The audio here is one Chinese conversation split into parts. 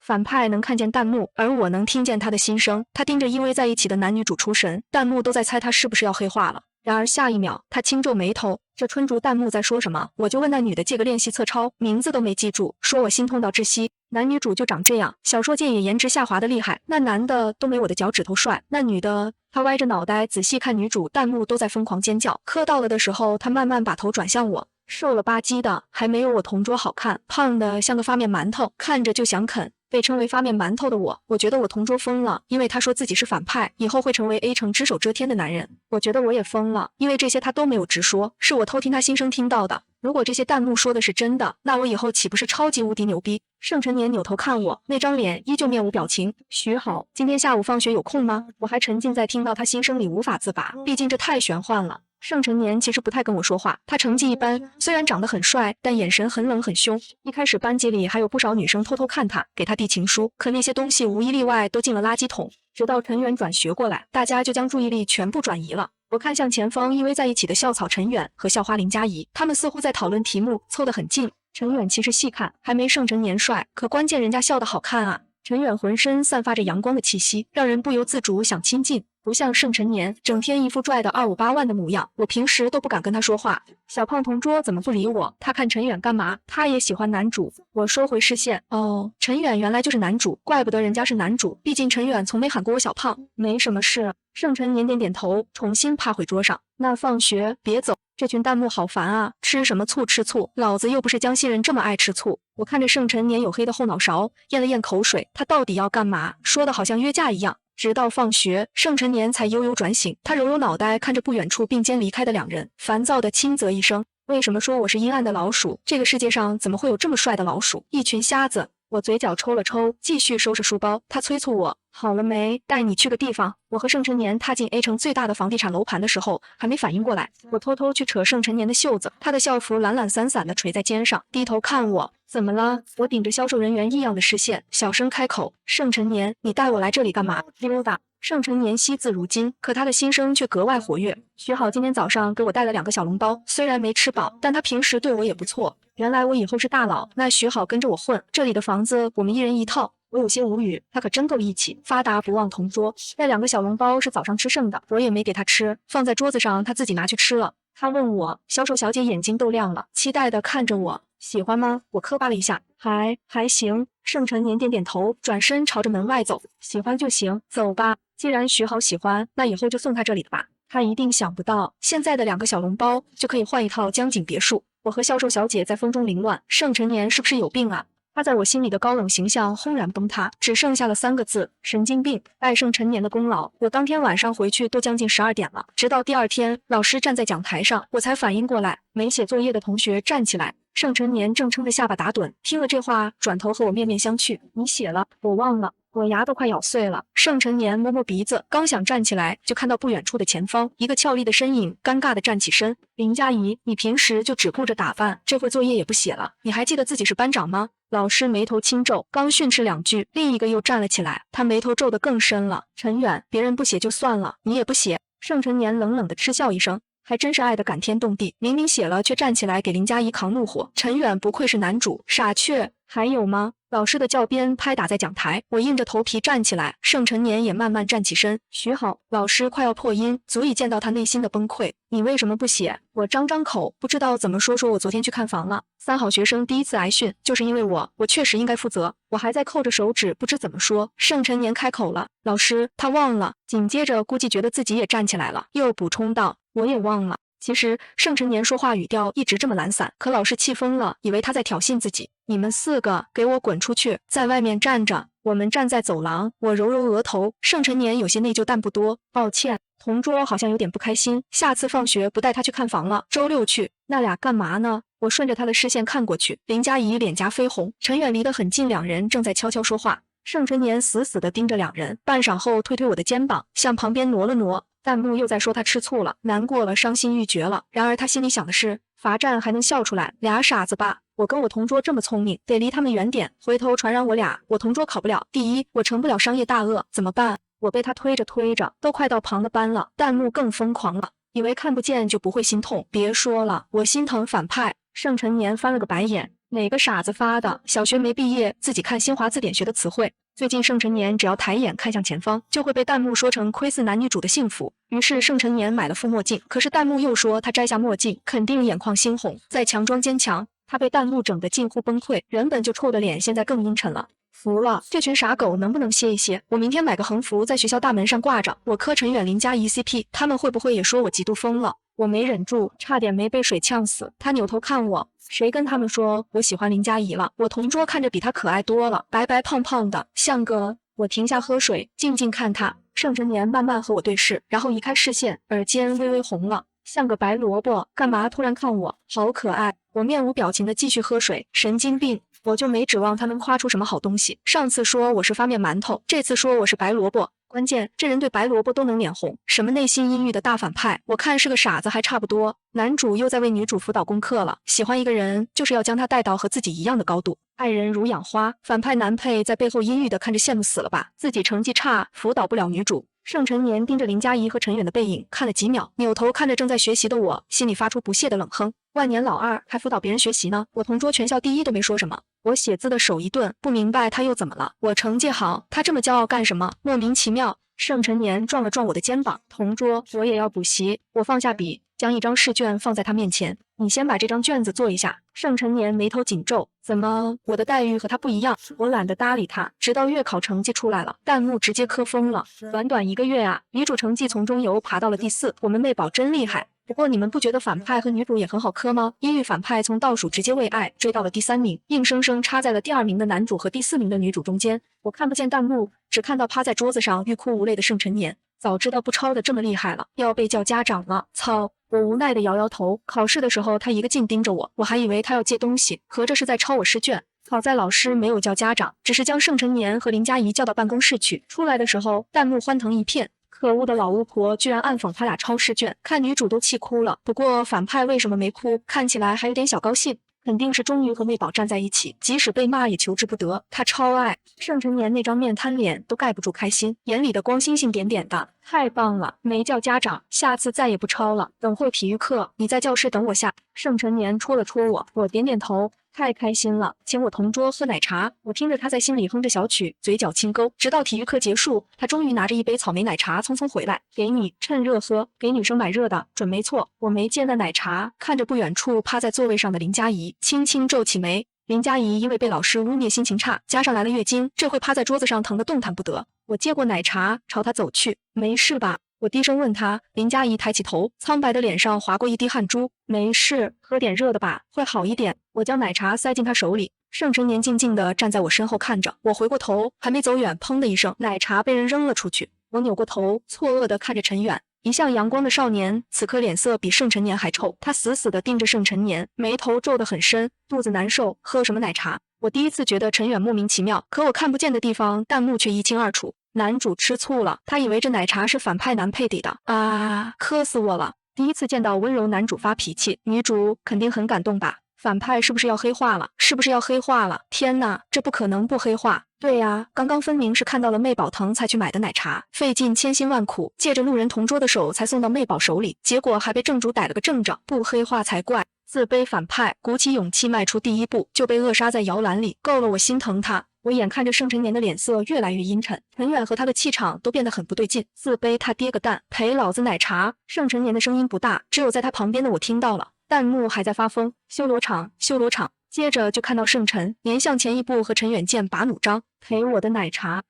反派能看见弹幕，而我能听见他的心声。他盯着依偎在一起的男女主出神，弹幕都在猜他是不是要黑化了。然而下一秒，他轻皱眉头，这春竹弹幕在说什么？我就问那女的借个练习册抄，名字都没记住，说我心痛到窒息。男女主就长这样，小说界也颜值下滑的厉害。那男的都没我的脚趾头帅，那女的，他歪着脑袋仔细看女主，弹幕都在疯狂尖叫。磕到了的时候，他慢慢把头转向我，瘦了吧唧的，还没有我同桌好看，胖的像个发面馒头，看着就想啃。被称为发面馒头的我觉得我同桌疯了，因为他说自己是反派，以后会成为 A 城只手遮天的男人。我觉得我也疯了，因为这些他都没有直说，是我偷听他心声听到的。如果这些弹幕说的是真的，那我以后岂不是超级无敌牛逼？盛晨年扭头看我，那张脸依旧面无表情。徐好，今天下午放学有空吗？我还沉浸在听到他心声里无法自拔，毕竟这太玄幻了。盛晨年其实不太跟我说话，他成绩一般，虽然长得很帅，但眼神很冷很凶。一开始班级里还有不少女生偷偷看他，给他递情书，可那些东西无一例外都进了垃圾桶。直到陈远转学过来，大家就将注意力全部转移了。我看向前方依偎在一起的校草陈远和校花林佳怡，他们似乎在讨论题目，凑得很近。陈远其实细看还没盛晨年帅，可关键人家笑得好看啊。陈远浑身散发着阳光的气息，让人不由自主想亲近，不像盛晨年整天一副拽的258万的模样，我平时都不敢跟他说话。小胖同桌怎么不理我？他看陈远干嘛？他也喜欢男主。我收回视线，哦，陈远原来就是男主，怪不得人家是男主，毕竟陈远从没喊过我小胖。没什么事。盛晨年点点头，重新趴回桌上。那放学别走。这群弹幕好烦啊！吃什么醋吃醋，老子又不是江西人，这么爱吃醋。我看着盛晨年黝黑的后脑勺，咽了咽口水，他到底要干嘛？说的好像约架一样。直到放学，盛晨年才悠悠转醒，他揉揉脑袋，看着不远处并肩离开的两人，烦躁的轻啧一声：为什么说我是阴暗的老鼠？这个世界上怎么会有这么帅的老鼠？一群瞎子。我嘴角抽了抽，继续收拾书包。他催促我，好了没？带你去个地方。我和盛晨年踏进 A 城最大的房地产楼盘的时候，还没反应过来。我偷偷去扯盛晨年的袖子，他的校服懒懒散散的垂在肩上，低头看我。怎么了？我顶着销售人员异样的视线，小声开口：盛晨年，你带我来这里干嘛？溜达。盛晨年惜字如金，可他的心声却格外活跃。徐好今天早上给我带了2个小笼包，虽然没吃饱，但他平时对我也不错。原来我以后是大佬，那徐好跟着我混，这里的房子我们一人一套。我有些无语，他可真够义气，发达不忘同桌。那2个小笼包是早上吃剩的，我也没给他吃，放在桌子上，他自己拿去吃了。他问我，销售小姐眼睛都亮了，期待地看着我，喜欢吗？我磕巴了一下，还行。盛晨年点点头，转身朝着门外走，喜欢就行，走吧。既然徐好喜欢，那以后就送他这里的吧。他一定想不到，现在的2个小笼包就可以换一套江景别墅。我和销售小姐在风中凌乱，盛晨年是不是有病啊？他在我心里的高冷形象轰然崩塌，只剩下了3个字：神经病。拜盛晨年的功劳，我当天晚上回去都将近12点了。直到第2天，老师站在讲台上，我才反应过来，没写作业的同学站起来。盛晨年正撑着下巴打盹，听了这话，转头和我面面相觑。你写了？我忘了。我牙都快咬碎了。盛晨年摸摸鼻子，刚想站起来，就看到不远处的前方一个俏丽的身影，尴尬地站起身。林佳怡，你平时就只顾着打扮，这会作业也不写了？你还记得自己是班长吗？老师眉头轻皱，刚训斥2句，另一个又站了起来，他眉头皱得更深了。陈远，别人不写就算了，你也不写。盛晨年冷冷地嗤笑一声，还真是爱得感天动地，明明写了却站起来给林佳怡扛怒火。陈远不愧是男主，傻缺。还有吗？老师的教鞭拍打在讲台，我硬着头皮站起来，盛晨年也慢慢站起身。徐好，老师快要破音，足以见到他内心的崩溃。你为什么不写？我张口，不知道怎么说我昨天去看房了。3好学生第一次挨训，就是因为我确实应该负责。我还在扣着手指，不知怎么说。盛晨年开口了，老师，他忘了。紧接着估计觉得自己也站起来了，又补充道，我也忘了。其实盛晨年说话语调一直这么懒散，可老师气疯了，以为他在挑衅自己。你们4个给我滚出去，在外面站着。我们站在走廊，我揉揉额头。盛晨年有些内疚但不多，抱歉。同桌好像有点不开心，下次放学不带他去看房了，周6去。那俩干嘛呢？我顺着他的视线看过去，林佳怡脸颊绯红，陈远离得很近，2人正在悄悄说话。盛晨年死死地盯着2人，半晌后推推我的肩膀，向旁边挪了挪。弹幕又在说他吃醋了，难过了，伤心欲绝了。然而他心里想的是，罚站还能笑出来，俩傻子吧。我跟我同桌这么聪明，得离他们远点，回头传染我俩。我同桌考不了第一，我成不了商业大鳄，怎么办？我被他推着，都快到旁的班了。弹幕更疯狂了，以为看不见就不会心痛，别说了，我心疼反派。盛晨年翻了个白眼，哪个傻子发的？小学没毕业，自己看新华字典学的词汇。最近盛晨年只要抬眼看向前方，就会被弹幕说成窥伺男女主的幸福。于是盛晨年买了副墨镜，可是弹幕又说他摘下墨镜肯定眼眶猩红，再强装坚强。他被弹幕整得近乎崩溃，原本就臭的脸现在更阴沉了。服了，这群傻狗能不能歇一歇？我明天买个横幅在学校大门上挂着，我磕陈远林佳怡 CP， 他们会不会也说我嫉妒疯了？我没忍住，差点没被水呛死。他扭头看我，谁跟他们说我喜欢林佳怡了？我同桌看着比他可爱多了，白白胖胖的，像个……我停下喝水，静静看他。盛晨年慢慢和我对视，然后移开视线，耳尖微微红了，像个白萝卜。干嘛突然看我？好可爱！我面无表情的继续喝水，神经病。我就没指望他能夸出什么好东西。上次说我是发面馒头，这次说我是白萝卜。关键这人对白萝卜都能脸红，什么内心阴郁的大反派，我看是个傻子还差不多。男主又在为女主辅导功课了，喜欢一个人就是要将他带到和自己一样的高度，爱人如养花。反派男配在背后阴郁的看着羡慕死了吧，自己成绩差，辅导不了女主。盛晨年盯着林佳怡和陈远的背影看了几秒，扭头看着正在学习的我，心里发出不屑的冷哼。万年老二还辅导别人学习呢，我同桌全校第一都没说什么。我写字的手一顿，不明白他又怎么了？我成绩好，他这么骄傲干什么？莫名其妙。盛晨年撞了撞我的肩膀，同桌，我也要补习。我放下笔，将一张试卷放在他面前，你先把这张卷子做一下。盛晨年眉头紧皱，怎么我的待遇和他不一样？我懒得搭理他，直到月考成绩出来了，弹幕直接磕疯了。短短1个月啊，女主成绩从中游爬到了第4，我们妹宝真厉害。不过你们不觉得反派和女主也很好磕吗？阴郁反派从倒数直接为爱追到了第3名，硬生生插在了第2名的男主和第4名的女主中间。我看不见弹幕，只看到趴在桌子上欲哭无泪的盛晨年。早知道不抄的这么厉害了，要被叫家长了。操！我无奈的摇摇头。考试的时候他一个劲盯着我，我还以为他要借东西，合着是在抄我试卷。好在老师没有叫家长，只是将盛晨年和林佳怡叫到办公室去。出来的时候弹幕欢腾一片。可恶的老巫婆居然暗讽他俩抄试卷，看女主都气哭了。不过反派为什么没哭？看起来还有点小高兴，肯定是终于和妹宝站在一起，即使被骂也求之不得。他超爱盛晨年那张面瘫脸都盖不住开心，眼里的光星星点点的，太棒了！没叫家长，下次再也不抄了。等会体育课你在教室等我下。盛晨年戳了戳我，我点点头。太开心了，请我同桌喝奶茶。我听着他在心里哼着小曲，嘴角轻勾。直到体育课结束，他终于拿着一杯草莓奶茶匆匆回来，给你，趁热喝，给女生买热的，准没错。我没见那奶茶，看着不远处趴在座位上的林佳怡，轻轻皱起眉。林佳怡因为被老师污蔑心情差，加上来了月经，这会趴在桌子上疼得动弹不得。我接过奶茶，朝他走去，没事吧？我低声问他，林佳怡抬起头，苍白的脸上划过一滴汗珠。没事，喝点热的吧，会好一点。我将奶茶塞进他手里。盛晨年静静地站在我身后看着，我回过头，还没走远，砰的一声，奶茶被人扔了出去。我扭过头，错愕地看着陈远，一向阳光的少年，此刻脸色比盛晨年还臭。他死死地盯着盛晨年，眉头皱得很深，肚子难受，喝什么奶茶？我第一次觉得陈远莫名其妙，可我看不见的地方，弹幕却一清二楚。男主吃醋了，他以为这奶茶是反派男配底的啊，磕死我了！第一次见到温柔男主发脾气，女主肯定很感动吧？反派是不是要黑化了？是不是要黑化了？天哪，这不可能不黑化！对呀，刚刚分明是看到了妹宝疼才去买的奶茶，费尽千辛万苦，借着路人同桌的手才送到妹宝手里，结果还被正主逮了个正着，不黑化才怪！自卑反派鼓起勇气迈出第一步，就被扼杀在摇篮里，够了，我心疼他。我眼看着盛晨年的脸色越来越阴沉，陈远和他的气场都变得很不对劲。自卑他爹个蛋，赔老子奶茶！盛晨年的声音不大，只有在他旁边的我听到了。弹幕还在发疯，修罗场，修罗场！接着就看到盛晨年向前一步和陈远剑拔弩张，赔我的奶茶！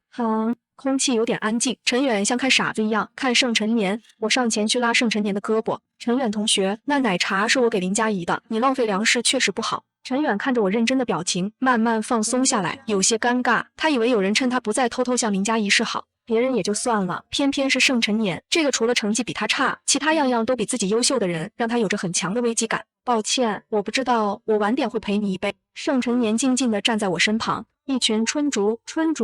空气有点安静，陈远像看傻子一样看盛晨年。我上前去拉盛晨年的胳膊，陈远同学，那奶茶是我给林佳怡的，你浪费粮食确实不好。陈远看着我认真的表情，慢慢放松下来，有些尴尬。他以为有人趁他不在偷偷向林佳怡示好，别人也就算了，偏偏是盛晨年，这个除了成绩比他差，其他样样都比自己优秀的人，让他有着很强的危机感。抱歉，我不知道，我晚点会陪你一杯。盛晨年静静地站在我身旁。一群春竹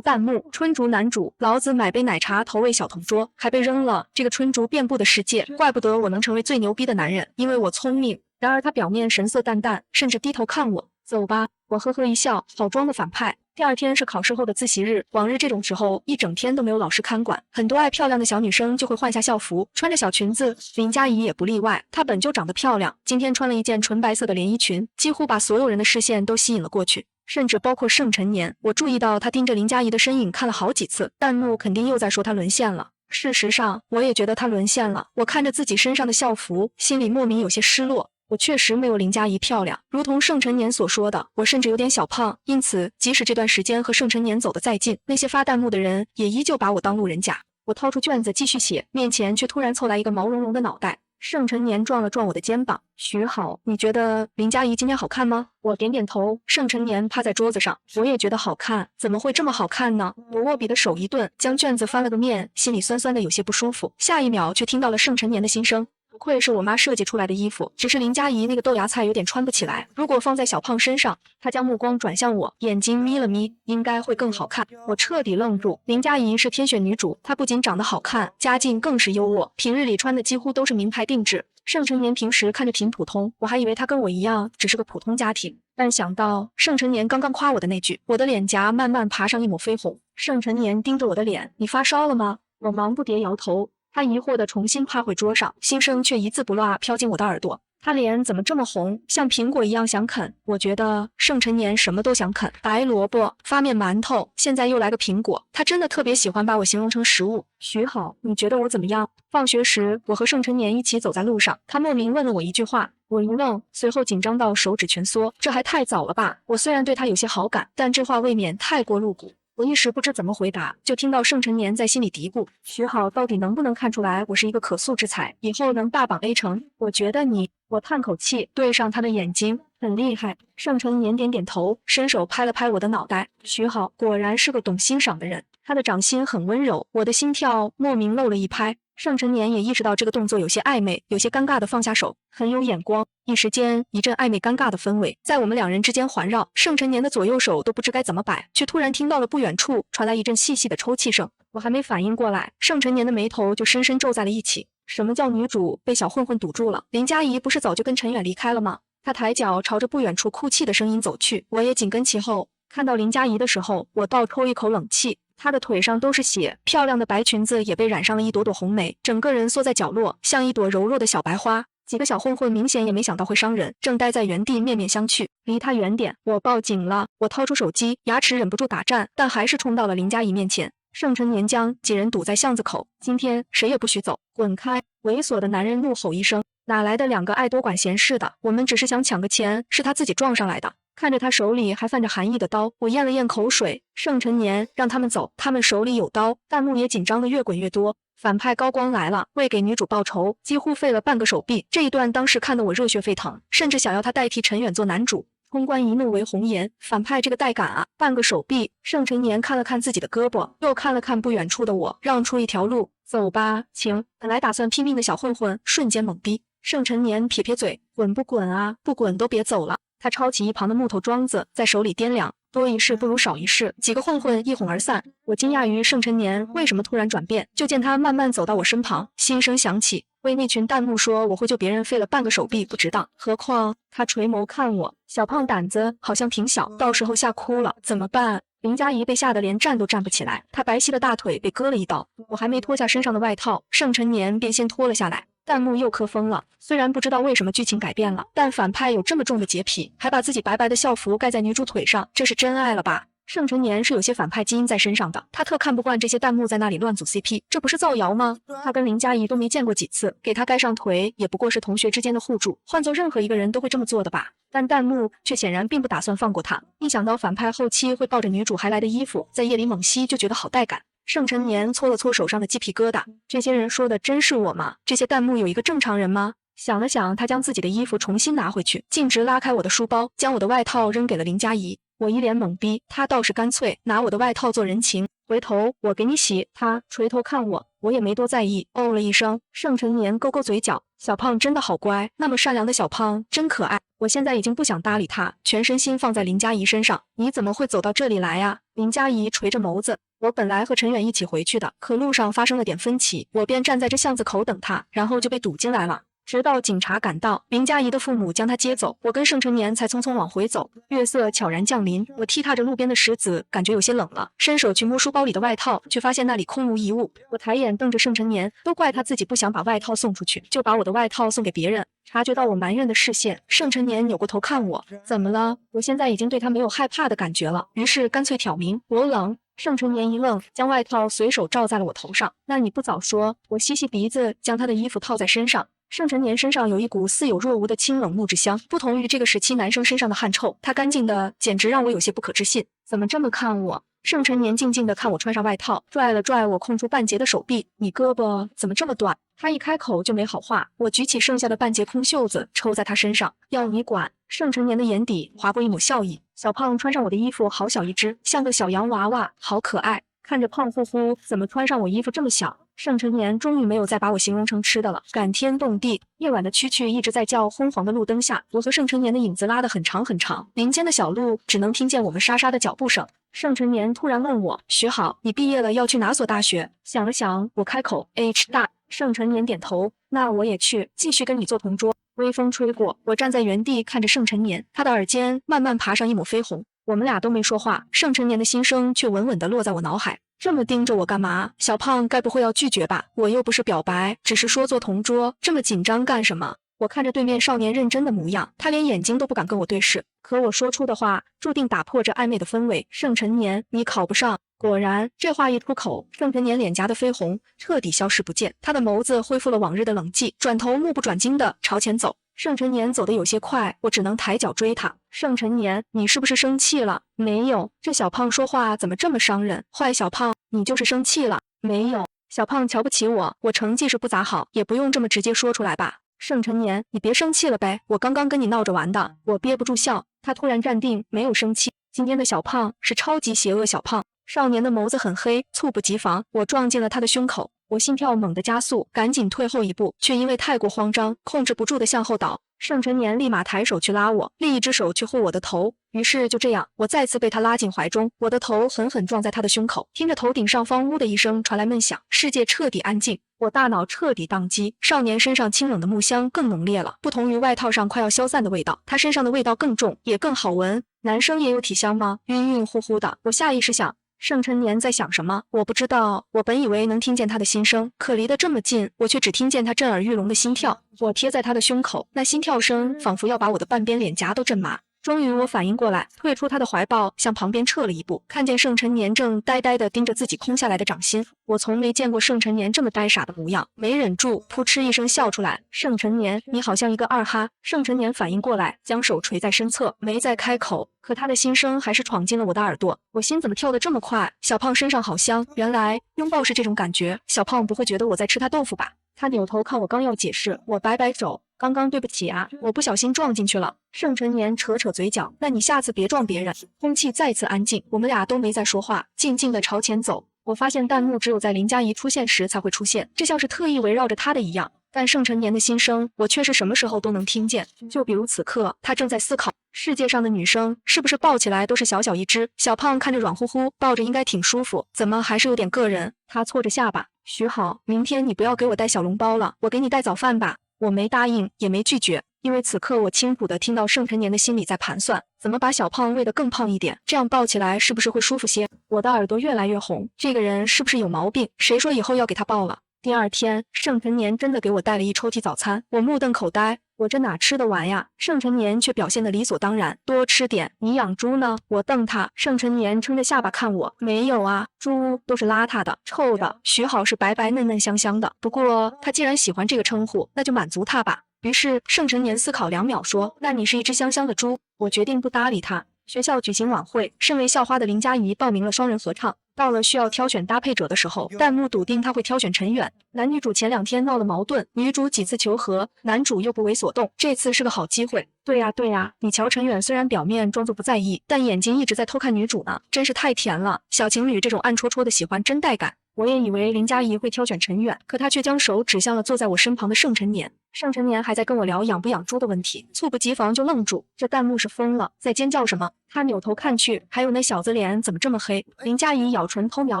弹幕，春竹男主，老子买杯奶茶投喂小同桌，还被扔了。这个春竹遍布的世界，怪不得我能成为最牛逼的男人，因为我聪明。然而他表面神色淡淡，甚至低头看我。走吧。我呵呵一笑，好装的反派。第二天是考试后的自习日，往日这种时候一整天都没有老师看管，很多爱漂亮的小女生就会换下校服，穿着小裙子，林佳怡也不例外。她本就长得漂亮，今天穿了一件纯白色的连衣裙，几乎把所有人的视线都吸引了过去，甚至包括盛晨年。我注意到他盯着林佳怡的身影看了好几次，弹幕肯定又在说她沦陷了。事实上，我也觉得她沦陷了。我看着自己身上的校服，心里莫名有些失落。我确实没有林佳怡漂亮，如同盛晨年所说的，我甚至有点小胖，因此即使这段时间和盛晨年走得再近，那些发弹幕的人也依旧把我当路人甲。我掏出卷子继续写，面前却突然凑来一个毛茸茸的脑袋。盛晨年撞了撞我的肩膀，徐好，你觉得林佳怡今天好看吗？我点点头。盛晨年趴在桌子上，我也觉得好看，怎么会这么好看呢？我握笔的手一顿，将卷子翻了个面，心里酸酸的有些不舒服。下一秒却听到了盛晨年的心声。不愧是我妈设计出来的衣服，只是林佳怡那个豆芽菜有点穿不起来，如果放在小胖身上，他将目光转向我，眼睛眯了眯，应该会更好看。我彻底愣住，林佳怡是天选女主，她不仅长得好看，家境更是优渥，平日里穿的几乎都是名牌定制。盛晨年平时看着挺普通，我还以为他跟我一样只是个普通家庭，但想到盛晨年刚刚夸我的那句，我的脸颊慢慢爬上一抹绯红。盛晨年盯着我的脸，你发烧了吗？我忙不迭摇头。他疑惑地重新趴回桌上，心声却一字不落飘进我的耳朵。他脸怎么这么红，像苹果一样想啃？我觉得盛晨年什么都想啃，白萝卜、发面馒头，现在又来个苹果。他真的特别喜欢把我形容成食物。徐好，你觉得我怎么样？放学时，我和盛晨年一起走在路上，他莫名问了我一句话，我一愣，随后紧张到手指蜷缩。这还太早了吧？我虽然对他有些好感，但这话未免太过露骨。我一时不知怎么回答，就听到盛晨年在心里嘀咕：徐好到底能不能看出来我是一个可塑之才，以后能大榜 A 成？我觉得你……我叹口气，对上他的眼睛，很厉害。盛晨年点点头，伸手拍了拍我的脑袋。徐好果然是个懂欣赏的人，他的掌心很温柔，我的心跳莫名漏了一拍。盛晨年也意识到这个动作有些暧昧，有些尴尬的放下手，很有眼光。一时间，一阵暧昧尴尬的氛围在我们两人之间环绕。盛晨年的左右手都不知该怎么摆，却突然听到了不远处传来一阵细细的抽泣声。我还没反应过来，盛晨年的眉头就深深皱在了一起。什么叫女主被小混混堵住了？林佳怡不是早就跟陈远离开了吗？他抬脚朝着不远处哭泣的声音走去，我也紧跟其后。看到林佳怡的时候，我倒抽一口冷气。她的腿上都是血，漂亮的白裙子也被染上了一朵朵红梅，整个人缩在角落，像一朵柔弱的小白花。几个小混混明显也没想到会伤人，正待在原地面面相觑。离他远点，我报警了。我掏出手机，牙齿忍不住打颤，但还是冲到了林佳怡面前。盛晨年将几人堵在巷子口，今天谁也不许走，滚开！猥琐的男人怒吼一声，哪来的两个爱多管闲事的？我们只是想抢个钱，是他自己撞上来的。看着他手里还泛着寒意的刀，我咽了咽口水。盛晨年，让他们走，他们手里有刀。弹幕也紧张的越滚越多。反派高光来了，为给女主报仇，几乎废了半个手臂。这一段当时看得我热血沸腾，甚至想要他代替陈远做男主。通关一怒为红颜，反派这个带感啊！半个手臂。盛晨年看了看自己的胳膊，又看了看不远处的我，让出一条路。走吧，请。本来打算拼命的小混混瞬间懵逼。盛晨年撇撇嘴，滚不滚啊？不滚都别走了。他抄起一旁的木头桩子，在手里掂量，多一事不如少一事。几个混混一哄而散。我惊讶于盛晨年为什么突然转变，就见他慢慢走到我身旁，心声响起，为那群弹幕说我会救别人废了半个手臂不值当，何况他垂眸看我，小胖胆子好像挺小，到时候吓哭了怎么办？林佳怡被吓得连站都站不起来，她白皙的大腿被割了一刀。我还没脱下身上的外套，盛晨年便先脱了下来。弹幕又磕疯了，虽然不知道为什么剧情改变了，但反派有这么重的洁癖，还把自己白白的校服盖在女主腿上，这是真爱了吧？盛晨年是有些反派基因在身上的，他特看不惯这些弹幕在那里乱组 CP， 这不是造谣吗？他跟林佳怡都没见过几次，给他盖上腿也不过是同学之间的互助，换做任何一个人都会这么做的吧？但弹幕却显然并不打算放过他，一想到反派后期会抱着女主还来的衣服在夜里猛吸，就觉得好带感。盛晨年搓了搓手上的鸡皮疙瘩，这些人说的真是我吗？这些弹幕有一个正常人吗？想了想，他将自己的衣服重新拿回去，径直拉开我的书包，将我的外套扔给了林佳怡。我一脸懵逼，他倒是干脆拿我的外套做人情，回头我给你洗。他垂头看我，我也没多在意，哦了一声。盛晨年勾勾嘴角，小胖真的好乖，那么善良的小胖真可爱。我现在已经不想搭理他，全身心放在林佳怡身上。你怎么会走到这里来啊？林佳怡垂着眸子，我本来和陈远一起回去的，可路上发生了点分歧，我便站在这巷子口等他，然后就被堵进来了。直到警察赶到，林佳怡的父母将她接走，我跟盛成年才匆匆往回走。月色悄然降临，我踢踏着路边的石子，感觉有些冷了，伸手去摸书包里的外套，却发现那里空无一物。我抬眼瞪着盛成年，都怪他自己不想把外套送出去，就把我的外套送给别人。察觉到我埋怨的视线，盛成年扭过头看我，怎么了？我现在已经对他没有害怕的感觉了，于是干脆挑明，我冷。盛成年一愣，将外套随手罩在了我头上。那你不早说？我吸吸鼻子，将他的衣服套在身上。盛成年身上有一股似有若无的清冷木质香，不同于这个时期男生身上的汗臭，他干净的简直让我有些不可置信。怎么这么看我？盛成年静静地看我穿上外套，拽了拽我空出半截的手臂，你胳膊怎么这么短？他一开口就没好话，我举起剩下的半截空袖子抽在他身上，要你管。盛成年的眼底划过一抹笑意，小胖穿上我的衣服好小一只，像个小洋娃娃，好可爱。看着胖乎乎，怎么穿上我衣服这么小？盛成年终于没有再把我形容成吃的了。感天动地，夜晚的蛐蛐一直在叫，昏黄的路灯下，我和盛成年的影子拉得很长很长，林间的小路只能听见我们沙沙的脚步声。盛成年突然问我，徐好，你毕业了要去哪所大学？想了想，我开口 H 大。盛成年点头，那我也去，继续跟你做同桌。微风吹过，我站在原地看着盛成年，他的耳尖慢慢爬上一抹绯红。我们俩都没说话，盛成年的心声却稳稳地落在我脑海。这么盯着我干嘛？小胖该不会要拒绝吧？我又不是表白，只是说做同桌，这么紧张干什么？我看着对面少年认真的模样，他连眼睛都不敢跟我对视。可我说出的话注定打破这暧昧的氛围。盛成年，你考不上。果然，这话一出口，盛成年脸颊的绯红彻底消失不见，他的眸子恢复了往日的冷寂，转头目不转睛地朝前走。盛成年走得有些快，我只能抬脚追他。盛成年，你是不是生气了？没有，这小胖说话怎么这么伤人？坏小胖，你就是生气了？没有，小胖瞧不起我，我成绩是不咋好，也不用这么直接说出来吧。盛成年，你别生气了呗，我刚刚跟你闹着玩的。我憋不住笑，他突然站定，没有生气。今天的小胖是超级邪恶小胖。少年的眸子很黑，猝不及防，我撞进了他的胸口。我心跳猛地加速，赶紧退后一步，却因为太过慌张，控制不住的向后倒。盛成年立马抬手去拉我，另一只手去护我的头。于是就这样，我再次被他拉进怀中，我的头狠狠撞在他的胸口，听着头顶上方呜的一声传来闷响，世界彻底安静，我大脑彻底宕机。少年身上清冷的木香更浓烈了，不同于外套上快要消散的味道，他身上的味道更重，也更好闻。男生也有体香吗？晕晕乎乎的，我下意识想。盛成年在想什么？我不知道。我本以为能听见他的心声，可离得这么近，我却只听见他震耳欲聋的心跳。我贴在他的胸口，那心跳声仿佛要把我的半边脸颊都震麻。终于我反应过来，退出他的怀抱，向旁边撤了一步，看见盛成年正呆呆地盯着自己空下来的掌心。我从没见过盛成年这么呆傻的模样，没忍住扑哧一声笑出来。盛成年，你好像一个二哈。盛成年反应过来，将手垂在身侧，没再开口，可他的心声还是闯进了我的耳朵。我心怎么跳得这么快？小胖身上好香，原来拥抱是这种感觉。小胖不会觉得我在吃他豆腐吧？他扭头看我，刚要解释，我摆摆手，刚刚对不起啊，我不小心撞进去了。盛成年扯扯嘴角，那你下次别撞别人。空气再次安静，我们俩都没再说话，静静地朝前走。我发现弹幕只有在林佳怡出现时才会出现，这像是特意围绕着他的一样。但盛成年的心声，我却是什么时候都能听见。就比如此刻，他正在思考，世界上的女生是不是抱起来都是小小一只？小胖看着软乎乎，抱着应该挺舒服，怎么还是有点硌人？他搓着下巴，许好，明天你不要给我带小笼包了，我给你带早饭吧。我没答应，也没拒绝，因为此刻我清楚地听到盛成年的心里在盘算，怎么把小胖喂得更胖一点，这样抱起来是不是会舒服些？我的耳朵越来越红，这个人是不是有毛病？谁说以后要给他抱了？第二天，盛成年真的给我带了一抽屉早餐，我目瞪口呆，我这哪吃得完呀？盛成年却表现得理所当然，多吃点，你养猪呢？我瞪他，盛成年撑着下巴看我，没有啊，猪都是邋遢的、臭的，许好是白白嫩嫩香香的。不过他既然喜欢这个称呼，那就满足他吧。于是盛成年思考2秒说，那你是一只香香的猪。我决定不搭理他。学校举行晚会，身为校花的林佳怡报名了双人合唱。到了需要挑选搭配者的时候，弹幕笃定他会挑选陈远。男女主前2天闹了矛盾，女主几次求和，男主又不为所动，这次是个好机会。对呀，你瞧陈远虽然表面装作不在意，但眼睛一直在偷看女主呢，真是太甜了。小情侣这种暗戳戳的喜欢真带感。我也以为林佳怡会挑选陈远，可她却将手指向了坐在我身旁的盛成年。盛成年还在跟我聊养不养猪的问题，猝不及防就愣住。这弹幕是疯了，在尖叫什么？他扭头看去，还有那小子脸怎么这么黑？林佳怡咬唇偷瞄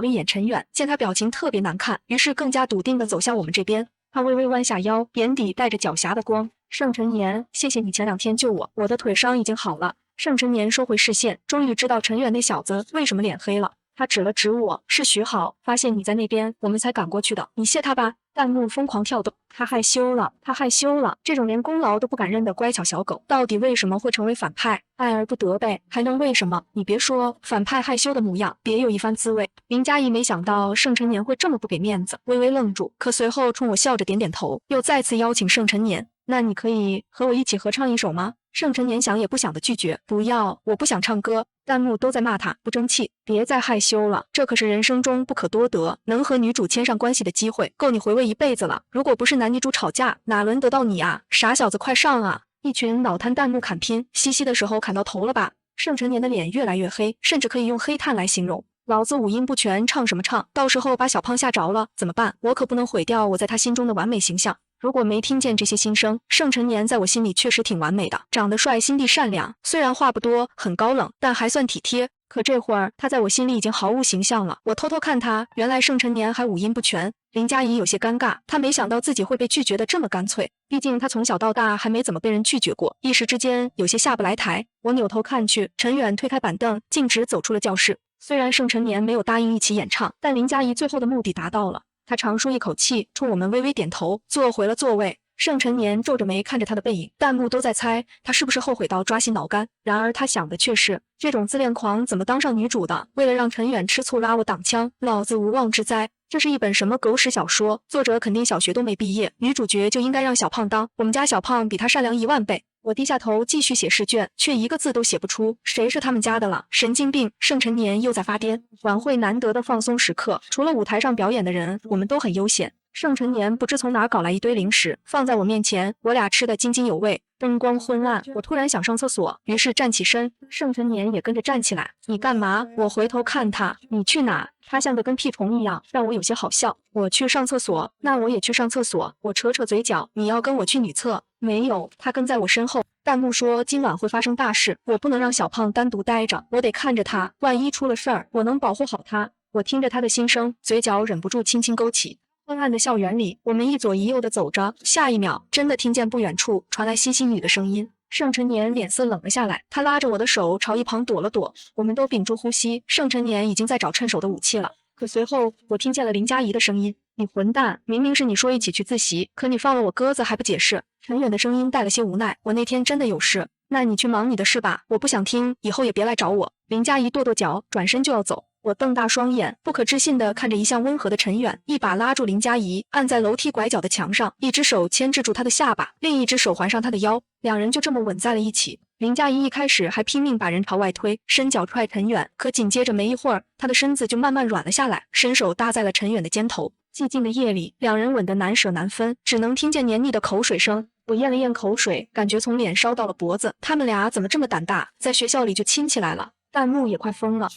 了一眼陈远，见他表情特别难看，于是更加笃定地走向我们这边。他微微弯下腰，眼底带着狡黠的光。盛晨年，谢谢你前2天救我，我的腿伤已经好了。盛晨年收回视线，终于知道陈远那小子为什么脸黑了。他指了指我，是徐好，发现你在那边，我们才赶过去的。你谢他吧。弹幕疯狂跳动，他害羞了，他害羞了。这种连功劳都不敢认的乖巧小狗，到底为什么会成为反派？爱而不得呗，还能为什么？你别说，反派害羞的模样，别有一番滋味。林佳怡没想到盛晨年会这么不给面子，微微愣住，可随后冲我笑着点点头，又再次邀请盛晨年。那你可以和我一起合唱一首吗？盛晨年想也不想的拒绝，不要，我不想唱歌。弹幕都在骂他不争气，别再害羞了，这可是人生中不可多得，能和女主牵上关系的机会，够你回味一辈子了。如果不是男女主吵架，哪轮得到你啊？傻小子，快上啊！一群脑瘫弹幕砍拼，嘻嘻的时候砍到头了吧？盛晨年的脸越来越黑，甚至可以用黑炭来形容。老子五音不全，唱什么唱？到时候把小胖吓着了怎么办？我可不能毁掉我在他心中的完美形象。如果没听见这些心声，盛晨年在我心里确实挺完美的，长得帅，心地善良，虽然话不多，很高冷，但还算体贴。可这会儿他在我心里已经毫无形象了。我偷偷看他，原来盛晨年还五音不全。林佳怡有些尴尬，她没想到自己会被拒绝的这么干脆，毕竟她从小到大还没怎么被人拒绝过，一时之间有些下不来台。我扭头看去，陈远推开板凳，径直走出了教室。虽然盛晨年没有答应一起演唱，但林佳怡最后的目的达到了。他长舒一口气，冲我们微微点头，坐回了座位。盛晨年皱着眉看着他的背影，弹幕都在猜他是不是后悔到抓心挠肝。然而他想的却是，这种自恋狂怎么当上女主的？为了让陈远吃醋拉我挡枪，老子无妄之灾。这是一本什么狗屎小说？作者肯定小学都没毕业，女主角就应该让小胖当。我们家小胖比他善良10000倍。我低下头继续写试卷，却一个字都写不出。谁是他们家的了？神经病！盛晨年又在发癫。晚会难得的放松时刻，除了舞台上表演的人，我们都很悠闲。盛晨年不知从哪搞来一堆零食，放在我面前，我俩吃得津津有味。灯光昏暗，我突然想上厕所，于是站起身，盛晨年也跟着站起来。你干嘛？我回头看他，你去哪？他像个跟屁虫一样，让我有些好笑。我去上厕所，那我也去上厕所。我扯扯嘴角，你要跟我去女厕？没有，他跟在我身后。弹幕说今晚会发生大事，我不能让小胖单独待着，我得看着他，万一出了事儿，我能保护好他。我听着他的心声，嘴角忍不住轻轻勾起。昏暗的校园里，我们一左一右的走着，下一秒，真的听见不远处传来西西女的声音。盛晨年脸色冷了下来，他拉着我的手朝一旁躲了躲。我们都屏住呼吸，盛晨年已经在找趁手的武器了。可随后，我听见了林佳怡的声音：“你混蛋！明明是你说一起去自习，可你放了我鸽子还不解释。”陈远的声音带了些无奈：“我那天真的有事，那你去忙你的事吧，我不想听，以后也别来找我。”林佳怡跺跺脚，转身就要走。我瞪大双眼，不可置信地看着一向温和的陈远，一把拉住林佳怡，按在楼梯拐角的墙上，一只手牵制住她的下巴，另一只手环上她的腰，两人就这么吻在了一起。林佳怡一开始还拼命把人朝外推，伸脚踹陈远，可紧接着没一会儿，她的身子就慢慢软了下来，伸手搭在了陈远的肩头。寂静的夜里，两人吻得难舍难分，只能听见黏腻的口水声。我咽了咽口水，感觉从脸烧到了脖子。他们俩怎么这么胆大，在学校里就亲起来了？弹幕也快疯了！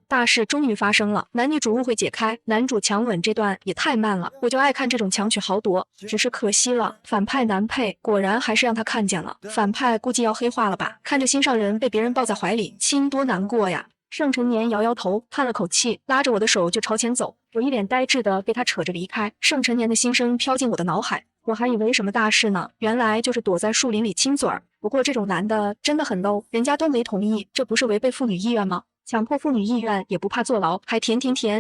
大事终于发生了，男女主误会解开，男主强吻这段也太慢了，我就爱看这种强取豪夺。只是可惜了，反派难配，果然还是让他看见了。反派估计要黑化了吧？看着心上人被别人抱在怀里亲，多难过呀！盛晨年摇摇头，叹了口气，拉着我的手就朝前走。我一脸呆滞的被他扯着离开。盛晨年的心声飘进我的脑海，我还以为什么大事呢，原来就是躲在树林里亲嘴儿。不过这种男的真的很 low， 人家都没同意，这不是违背妇女意愿吗？强迫妇女意愿也不怕坐牢，还甜，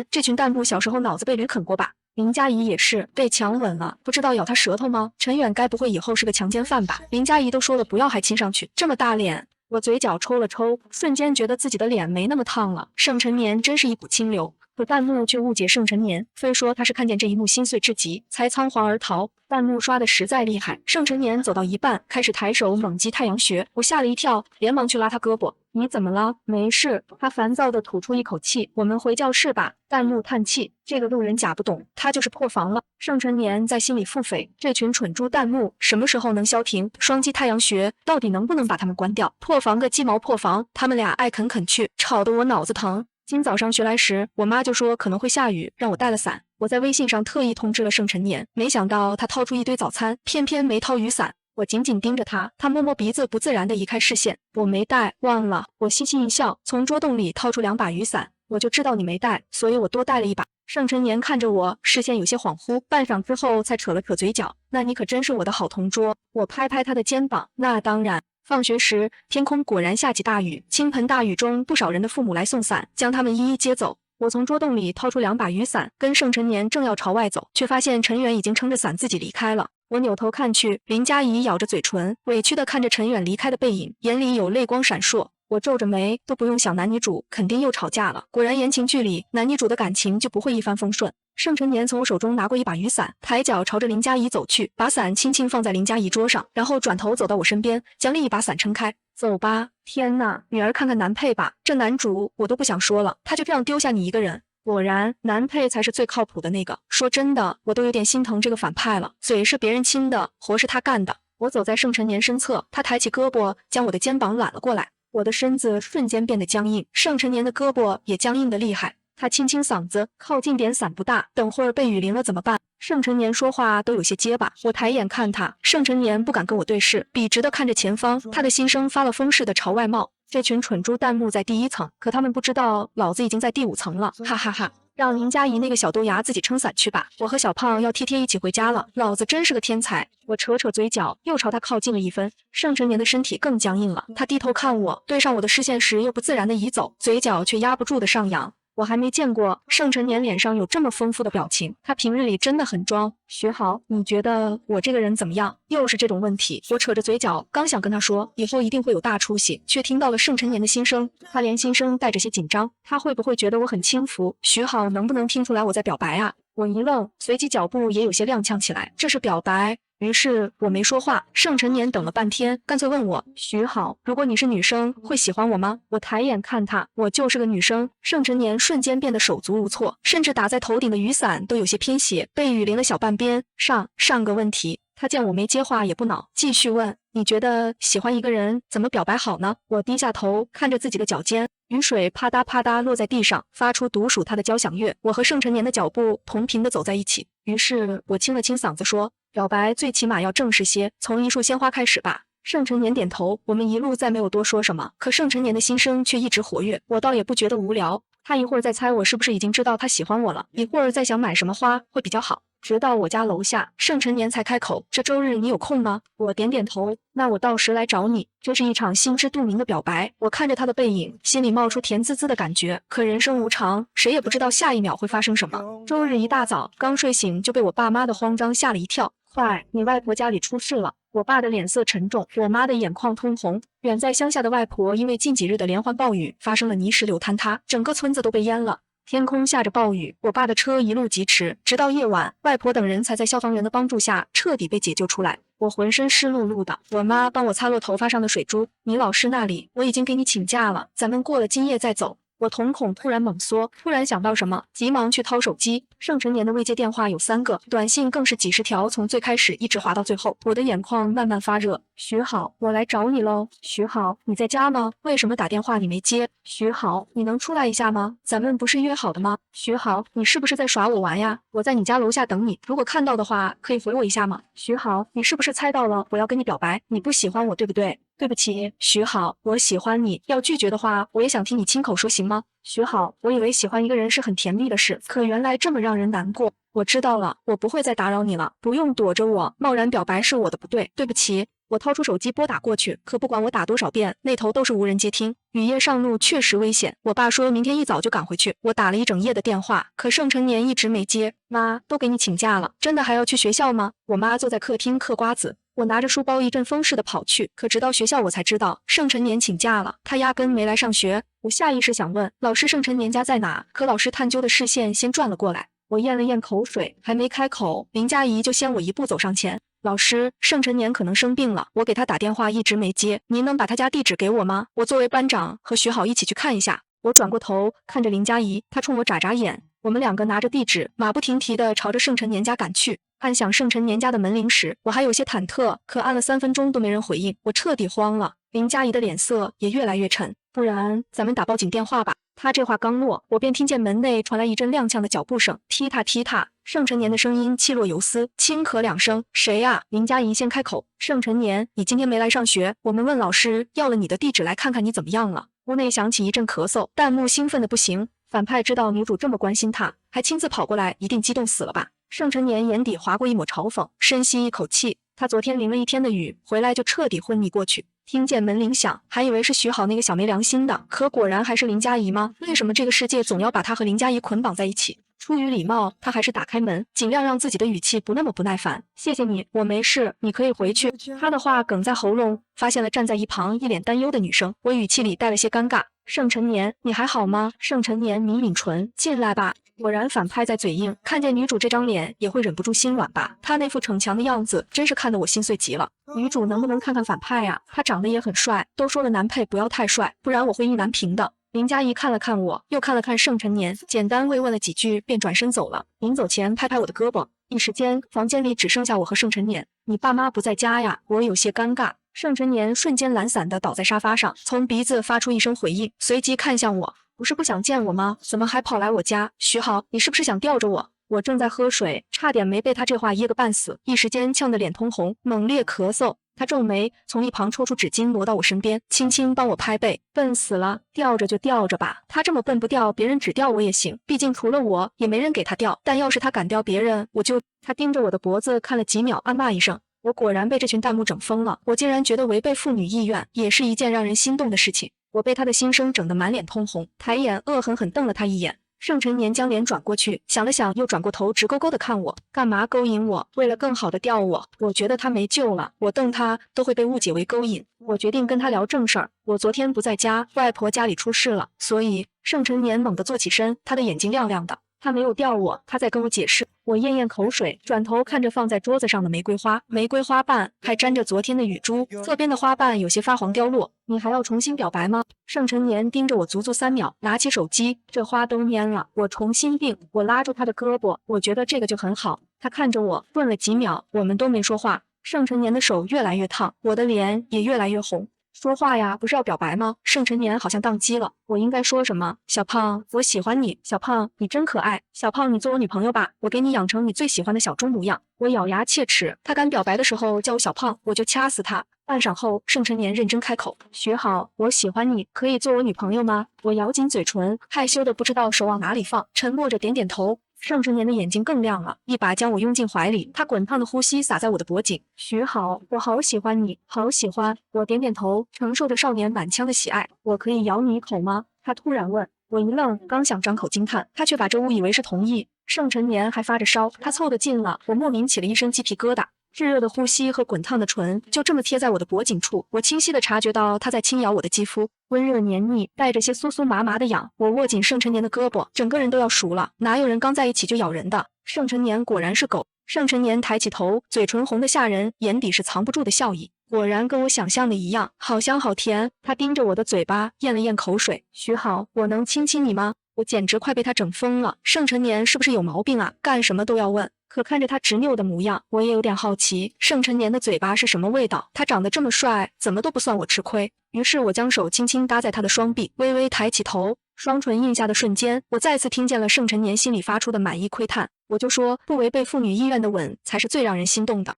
这群弹幕小时候脑子被驴啃过吧？林佳怡也是被强吻了，不知道咬他舌头吗？陈远该不会以后是个强奸犯吧？林佳怡都说了不要还亲上去，这么大脸。我嘴角抽了抽，瞬间觉得自己的脸没那么烫了。盛晨年真是一股清流，可弹幕却误解盛晨年，非说他是看见这一幕心碎至极，才仓皇而逃。弹幕刷的实在厉害，盛晨年走到一半，开始抬手猛击太阳穴，我吓了一跳，连忙去拉他胳膊。你怎么了？没事。他烦躁地吐出一口气。我们回教室吧。弹幕叹气，这个路人甲不懂，他就是破防了。盛晨年在心里腹诽，这群蠢猪弹幕什么时候能消停？双击太阳穴到底能不能把他们关掉？破防个鸡毛破防，他们俩爱啃啃去，吵得我脑子疼。今早上学来时，我妈就说可能会下雨，让我带了伞。我在微信上特意通知了盛晨年，没想到他掏出一堆早餐，偏偏没掏雨伞。我紧紧盯着他，他摸摸鼻子，不自然地移开视线。我没带，忘了。我嘻嘻一笑，从桌洞里掏出2把雨伞。我就知道你没带，所以我多带了一把。盛晨年看着我，视线有些恍惚，半晌之后才扯了扯嘴角。那你可真是我的好同桌。我拍拍他的肩膀，那当然。放学时，天空果然下起大雨，倾盆大雨中，不少人的父母来送伞，将他们一一接走。我从桌洞里掏出2把雨伞，跟盛晨年正要朝外走，却发现陈远已经撑着伞自己离开了。我扭头看去，林佳怡咬着嘴唇，委屈地看着陈远离开的背影，眼里有泪光闪烁。我皱着眉，都不用想男女主肯定又吵架了。果然言情剧里男女主的感情就不会一帆风顺。盛晨年从我手中拿过一把雨伞，抬脚朝着林佳怡走去，把伞轻轻放在林佳怡桌上，然后转头走到我身边，将另一把伞撑开。走吧。天哪，女儿看看男配吧，这男主我都不想说了，他就这样丢下你一个人。果然，男配才是最靠谱的那个。说真的，我都有点心疼这个反派了，嘴是别人亲的，活是他干的。我走在盛晨年身侧，他抬起胳膊将我的肩膀揽了过来。我的身子瞬间变得僵硬，盛晨年的胳膊也僵硬的厉害。他清清嗓子，靠近点，伞不大，等会儿被雨淋了怎么办？盛晨年说话都有些结巴。我抬眼看他，盛晨年不敢跟我对视，笔直的看着前方，他的心声发了疯似的朝外冒。这群蠢猪弹幕在第1层，可他们不知道老子已经在第5层了，哈哈哈。让林佳怡那个小豆芽自己撑伞去吧，我和小胖要贴贴一起回家了。老子真是个天才。我扯扯嘴角，又朝他靠近了1分。盛晨年的身体更僵硬了，他低头看我，对上我的视线时又不自然的移走，嘴角却压不住的上扬。我还没见过盛晨年脸上有这么丰富的表情，他平日里真的很装。徐豪，你觉得我这个人怎么样？又是这种问题。我扯着嘴角，刚想跟他说以后一定会有大出息，却听到了盛晨年的心声。他连心声带着些紧张，他会不会觉得我很轻浮？徐豪能不能听出来我在表白啊？我一愣，随即脚步也有些踉跄起来。这是表白？于是我没说话。盛晨年等了半天，干脆问我：徐好，如果你是女生，会喜欢我吗？我抬眼看他，我就是个女生。盛晨年瞬间变得手足无措，甚至打在头顶的雨伞都有些偏斜，被雨淋了小半边。上个问题。他见我没接话也不恼，继续问：你觉得喜欢一个人怎么表白好呢？我低下头看着自己的脚尖，雨水啪嗒啪嗒落在地上，发出独属他的交响乐。我和盛晨年的脚步同频地走在一起，于是我清了清嗓子说：表白最起码要正式些，从一束鲜花开始吧。盛晨年点头，我们一路再没有多说什么，可盛晨年的心声却一直活跃，我倒也不觉得无聊。他一会儿在猜我是不是已经知道他喜欢我了，一会儿在想买什么花会比较好。直到我家楼下，盛晨年才开口：这周日你有空吗？我点点头，那我到时来找你。这是一场心知肚明的表白。我看着他的背影，心里冒出甜滋滋的感觉。可人生无常，谁也不知道下一秒会发生什么。周日一大早，刚睡醒就被我爸妈的慌张吓了一跳。快，你外婆家里出事了！我爸的脸色沉重，我妈的眼眶通红。远在乡下的外婆因为近几日的连环暴雨，发生了泥石流坍塌，整个村子都被淹了。天空下着暴雨，我爸的车一路疾驰，直到夜晚，外婆等人才在消防员的帮助下彻底被解救出来。我浑身湿漉漉的，我妈帮我擦落头发上的水珠。你老师那里，我已经给你请假了，咱们过了今夜再走。我瞳孔突然猛缩，突然想到什么，急忙去掏手机。盛晨年的未接电话有3个，短信更是几十条，从最开始一直滑到最后。我的眼眶慢慢发热。徐好，我来找你喽。徐好，你在家吗？为什么打电话你没接？徐好，你能出来一下吗？咱们不是约好的吗？徐好，你是不是在耍我玩呀？我在你家楼下等你，如果看到的话，可以回我一下吗？徐好，你是不是猜到了我要跟你表白？你不喜欢我对不对？对不起，徐好，我喜欢你。要拒绝的话，我也想听你亲口说，行吗？徐好，我以为喜欢一个人是很甜蜜的事，可原来这么让人难过。我知道了，我不会再打扰你了，不用躲着我，贸然表白是我的不对，对不起。我掏出手机拨打过去，可不管我打多少遍，那头都是无人接听。雨夜上路确实危险，我爸说明天一早就赶回去。我打了一整夜的电话，可盛晨年一直没接。妈，都给你请假了，真的还要去学校吗？我妈坐在客厅嗑瓜子。我拿着书包一阵风似的跑去，可直到学校我才知道盛晨年请假了，他压根没来上学。我下意识想问老师盛晨年家在哪，可老师探究的视线先转了过来。我咽了咽口水，还没开口，林佳怡就先我一步走上前。老师，盛晨年可能生病了，我给他打电话一直没接，您能把他家地址给我吗？我作为班长和徐好一起去看一下。我转过头看着林佳怡，她冲我眨眨眼。我们2个拿着地址，马不停蹄地朝着盛晨年家赶去。按响盛晨年家的门铃时，我还有些忐忑，可按了3分钟都没人回应，我彻底慌了。林佳怡的脸色也越来越沉，不然咱们打报警电话吧。他这话刚落，我便听见门内传来一阵踉跄的脚步声，踢踏踢踏。盛晨年的声音气若游丝，轻咳2声：谁呀？林佳怡先开口：盛晨年，你今天没来上学，我们问老师要了你的地址，来看看你怎么样了。屋内响起一阵咳嗽，弹幕兴奋的不行。反派知道女主这么关心他，还亲自跑过来，一定激动死了吧？盛晨年眼底划过一抹嘲讽，深吸一口气。他昨天淋了一天的雨，回来就彻底昏迷过去。听见门铃响，还以为是徐好那个小没良心的，可果然还是林佳怡吗？为什么这个世界总要把他和林佳怡捆绑在一起？出于礼貌，他还是打开门，尽量让自己的语气不那么不耐烦。谢谢你，我没事，你可以回去。他的话哽在喉咙，发现了站在一旁一脸担忧的女生，我语气里带了些尴尬。盛晨年，你还好吗？盛晨年抿抿唇，进来吧。果然反派在嘴硬，看见女主这张脸也会忍不住心软吧？他那副逞强的样子，真是看得我心碎极了。女主能不能看看反派呀？他长得也很帅，都说了男配不要太帅，不然我会意难平的。林佳怡看了看我，又看了看盛晨年，简单慰问了几句，便转身走了。临走前拍拍我的胳膊，一时间房间里只剩下我和盛晨年。你爸妈不在家呀？我有些尴尬。盛晨年瞬间懒散地倒在沙发上，从鼻子发出一声回应，随即看向我。不是不想见我吗？怎么还跑来我家？徐好，你是不是想吊着我？我正在喝水，差点没被他这话噎个半死，一时间呛得脸通红，猛烈咳嗽。他皱眉，从一旁抽出纸巾挪到我身边，轻轻帮我拍背。笨死了，吊着就吊着吧。他这么笨不吊，别人只吊我也行，毕竟除了我也没人给他吊。但要是他敢吊别人，我就……他盯着我的脖子看了几秒，暗骂一声。我果然被这群弹幕整疯了，我竟然觉得违背妇女意愿也是一件让人心动的事情。我被他的心声整得满脸通红，抬眼恶狠狠瞪了他一眼。盛晨年将脸转过去，想了想，又转过头，直勾勾地看我，干嘛勾引我？为了更好地吊我？我觉得他没救了，我瞪他都会被误解为勾引。我决定跟他聊正事儿。我昨天不在家，外婆家里出事了，所以……盛晨年猛地坐起身，他的眼睛亮亮的。他没有吊我，他在跟我解释。我咽咽口水，转头看着放在桌子上的玫瑰花，玫瑰花瓣还沾着昨天的雨珠，侧边的花瓣有些发黄凋落。你还要重新表白吗？盛晨年盯着我足足3秒，拿起手机，这花都蔫了，我重新订。我拉住他的胳膊，我觉得这个就很好。他看着我，顿了几秒，我们都没说话。盛晨年的手越来越烫，我的脸也越来越红。说话呀，不是要表白吗？盛晨年好像宕机了，我应该说什么？小胖，我喜欢你。小胖，你真可爱。小胖，你做我女朋友吧，我给你养成你最喜欢的小钟模样。我咬牙切齿，他敢表白的时候叫我小胖，我就掐死他。半晌后，盛晨年认真开口：学好，我喜欢你，可以做我女朋友吗？我咬紧嘴唇，害羞的不知道手往哪里放，沉默着点点头。盛晨年的眼睛更亮了，一把将我拥进怀里，他滚烫的呼吸洒在我的脖颈。徐好，我好喜欢你，好喜欢。我点点头，承受着少年满腔的喜爱。我可以咬你一口吗？他突然问。我一愣，刚想张口惊叹，他却把这误以为是同意。盛晨年还发着烧，他凑得近了，我莫名起了一身鸡皮疙瘩。炙热的呼吸和滚烫的唇就这么贴在我的脖颈处，我清晰地察觉到他在轻咬我的肌肤，温热黏腻，带着些酥酥麻麻的痒。我握紧盛晨年的胳膊，整个人都要熟了。哪有人刚在一起就咬人的？盛晨年果然是狗。盛晨年抬起头，嘴唇红得吓人，眼底是藏不住的笑意。果然跟我想象的一样，好香好甜。他盯着我的嘴巴，咽了咽口水。徐好，我能亲亲你吗？我简直快被他整疯了。盛晨年是不是有毛病啊？干什么都要问。可看着他执拗的模样，我也有点好奇，盛晨年的嘴巴是什么味道？他长得这么帅，怎么都不算我吃亏。于是我将手轻轻搭在他的双臂，微微抬起头，双唇印下的瞬间，我再次听见了盛晨年心里发出的满意窥探。我就说，不违背妇女意愿的吻才是最让人心动的。